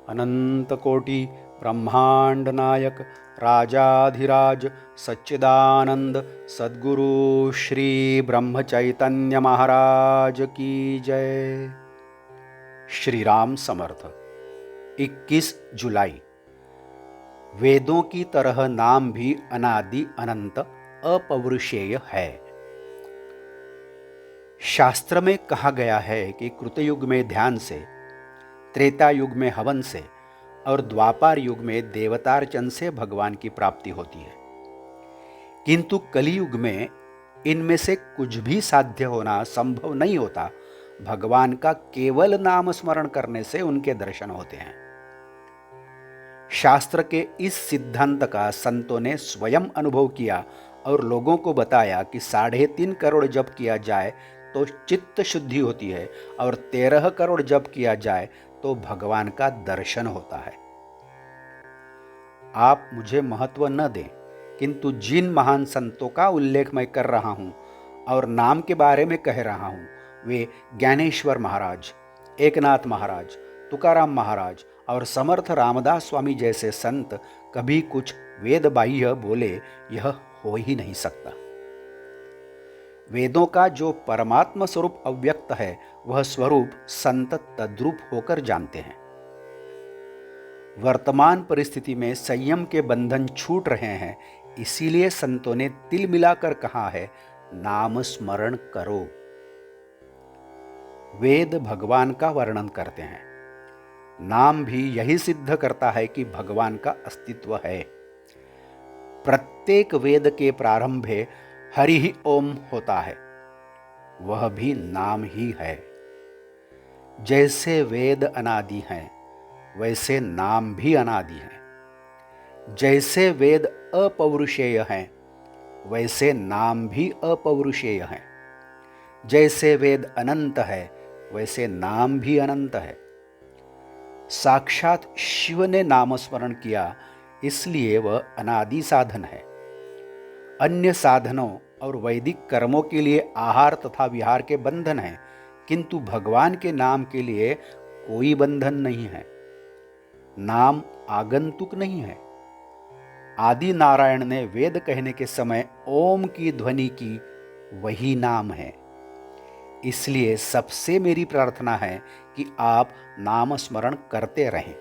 अनंत कोटि ब्रह्मांड नायक राजाधिराज सच्चिदानंद सद्गुरु श्री ब्रह्म चैतन्य महाराज की जय। श्री राम समर्थ। 21 जुलाई। वेदों की तरह नाम भी अनादि अनंत अपौरुषेय है। शास्त्र में कहा गया है कि कृतयुग में ध्यान से, त्रेता युग में हवन से और द्वापर युग में देवतार्चन से भगवान की प्राप्ति होती है, किंतु कलियुग में इनमें से कुछ भी साध्य होना संभव नहीं होता। भगवान का केवल नाम स्मरण करने से उनके दर्शन होते हैं। शास्त्र के इस सिद्धांत का संतों ने स्वयं अनुभव किया और लोगों को बताया कि 3.5 करोड़ जप किया जाए तो चित्त शुद्धि होती है और 13 करोड़ जप किया जाए तो भगवान का दर्शन होता है। आप मुझे महत्व न दें, किंतु जिन महान संतों का उल्लेख मैं कर रहा हूं और नाम के बारे में कह रहा हूं, वे ज्ञानेश्वर महाराज, एकनाथ महाराज, तुकाराम महाराज और समर्थ रामदास स्वामी जैसे संत कभी कुछ वेद बाह्य बोले, यह हो ही नहीं सकता। वेदों का जो परमात्मा स्वरूप अव्यक्त है, वह स्वरूप संत तद्रूप होकर जानते हैं। वर्तमान परिस्थिति में संयम के बंधन छूट रहे हैं, इसीलिए संतों ने तिल मिलाकर कहा है, नाम स्मरण करो। वेद भगवान का वर्णन करते हैं, नाम भी यही सिद्ध करता है कि भगवान का अस्तित्व है। प्रत्येक वेद के प्रारंभे हरि ही ओम होता है, वह भी नाम ही है। जैसे वेद अनादि हैं, वैसे नाम भी अनादि हैं। जैसे वेद अपौरुषेय हैं, वैसे नाम भी अपौरुषेय हैं। जैसे वेद अनंत है, वैसे नाम भी अनंत है। साक्षात शिव ने नामस्मरण किया, इसलिए वह अनादि साधन है। अन्य साधनों और वैदिक कर्मों के लिए आहार तथा विहार के बंधन हैं, किंतु भगवान के नाम के लिए कोई बंधन नहीं है। नाम आगंतुक नहीं है। आदि नारायण ने वेद कहने के समय ओम की ध्वनि की, वही नाम है। इसलिए सबसे मेरी प्रार्थना है कि आप नाम स्मरण करते रहें।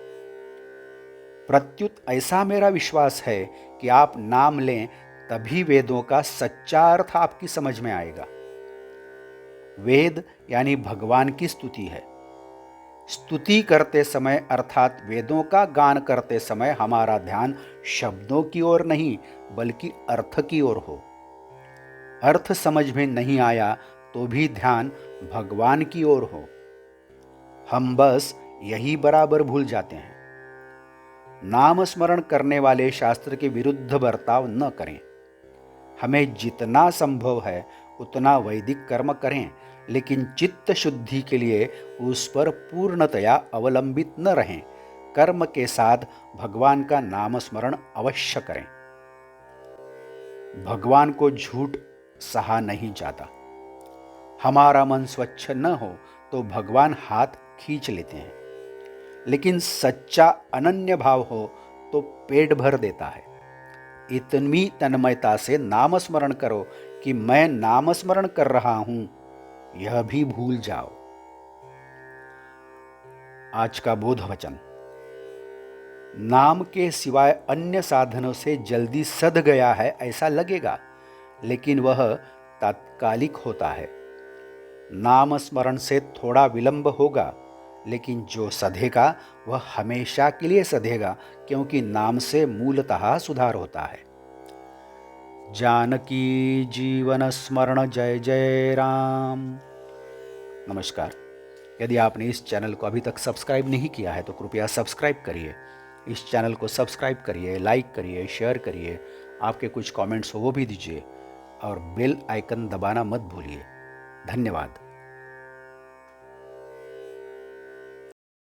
प्रत्युत ऐसा मेरा विश्वास है कि आप नाम लें, तभी वेदों का सच्चा अर्थ आपकी समझ में आएगा। वेद यानी भगवान की स्तुति है। स्तुति करते समय अर्थात वेदों का गान करते समय हमारा ध्यान शब्दों की ओर नहीं, बल्कि अर्थ की ओर हो। अर्थ समझ में नहीं आया तो भी ध्यान भगवान की ओर हो। हम बस यही बराबर भूल जाते हैं। नाम स्मरण करने वाले शास्त्र के विरुद्ध बर्ताव न करें। हमें जितना संभव है उतना वैदिक कर्म करें, लेकिन चित्त शुद्धि के लिए उस पर पूर्णतया अवलंबित न रहें। कर्म के साथ भगवान का नाम स्मरण अवश्य करें। भगवान को झूठ सहा नहीं जाता। हमारा मन स्वच्छ न हो तो भगवान हाथ खींच लेते हैं, लेकिन सच्चा अनन्य भाव हो तो पेट भर देता है। इतनी तन्मयता से नाम स्मरण करो कि मैं नाम स्मरण कर रहा हूं, यह भी भूल जाओ। आज का बोध वचन। नाम के सिवाय अन्य साधनों से जल्दी सध गया है ऐसा लगेगा, लेकिन वह तात्कालिक होता है। नाम स्मरण से थोड़ा विलंब होगा, लेकिन जो सधेगा वह हमेशा के लिए सधेगा, क्योंकि नाम से मूलतः सुधार होता है। जानकी जीवन स्मरण जय जय राम। नमस्कार। यदि आपने इस चैनल को अभी तक सब्सक्राइब नहीं किया है तो कृपया सब्सक्राइब करिए। इस चैनल को सब्सक्राइब करिए, लाइक करिए, शेयर करिए। आपके कुछ कमेंट्स हो वो भी दीजिए और बेल आइकन दबाना मत भूलिए। धन्यवाद।